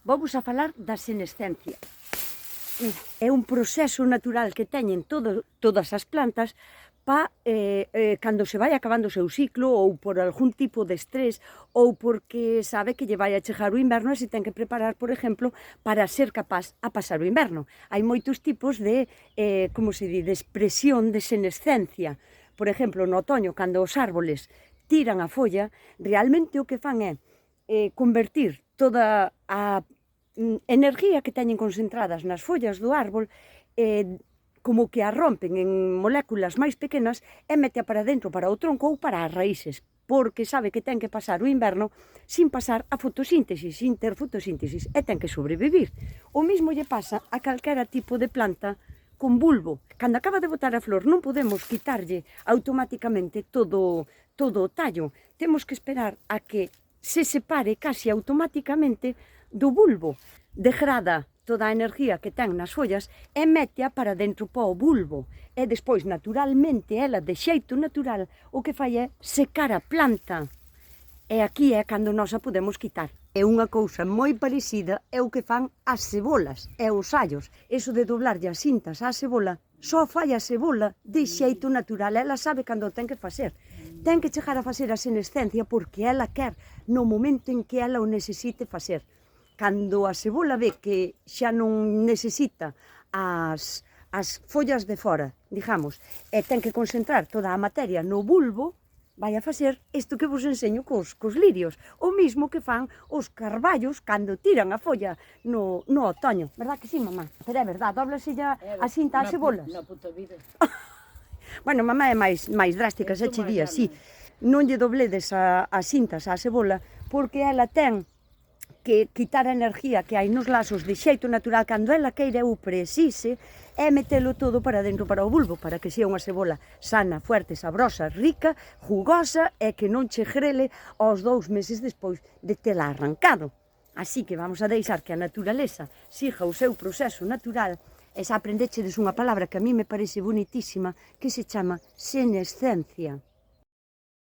Vamos a falar da senescencia. É un proceso natural que teñen todas as plantas para cando se vai acabando o seu ciclo ou por algún tipo de estrés ou porque sabe que lle vai a chegar o inverno e se ten que preparar, por exemplo, para ser capaz a pasar o inverno. Hai moitos tipos de, de expresión de senescencia. Por exemplo, no otoño, cando os árboles tiran a folla, realmente o que fan é convertir toda a energía que teñen concentradas nas follas do árbol como que a rompen en moléculas máis pequenas e mete para dentro, para o tronco ou para as raíces, porque sabe que ten que pasar o inverno sin pasar a fotosíntesis, sin ter fotosíntesis, e ten que sobrevivir. O mesmo lle pasa a calquera tipo de planta con bulbo. Cando acaba de botar a flor non podemos quitarlle automáticamente todo o tallo. Temos que esperar a que se separe casi automáticamente do bulbo. Degrada toda a energía que ten nas follas e métea para dentro para o bulbo. E despois, naturalmente, ela, de xeito natural, o que fai é secar a planta. E aquí é cando nós a podemos quitar. É unha cousa moi parecida é o que fan as cebolas e os allos. Eso de doblarlle as cintas á cebola, só fai a cebola de xeito natural. Ela sabe cando ten que facer. Ten que chegar a facer a senescencia porque ela quer no momento en que ela o necesite facer. Cando a cebola ve que xa non necesita as follas de fora, digamos, e ten que concentrar toda a materia no bulbo, vai a facer isto que vos enseño cos lirios. O mismo que fan os carballos cando tiran a folla no otoño. Verdad que sí, mamá? Pero é verdad, doblase ya a cinta as cebolas. Na puta vida. Bueno, mamá é máis drástica, xa che di así. Non lle dobledes as cintas á cebola porque ela ten que quitar a energía que hai nos lasos de xeito natural cando ela queira ou precise é metelo todo para dentro para o bulbo, para que sea unha cebola sana, fuerte, sabrosa, rica, jugosa e que non che grele aos 2 meses despois de tela arrancado. Así que vamos a deixar que a naturaleza siga o seu proceso natural e xa aprendechedes unha palabra que a mí me parece bonitísima que se chama senescencia.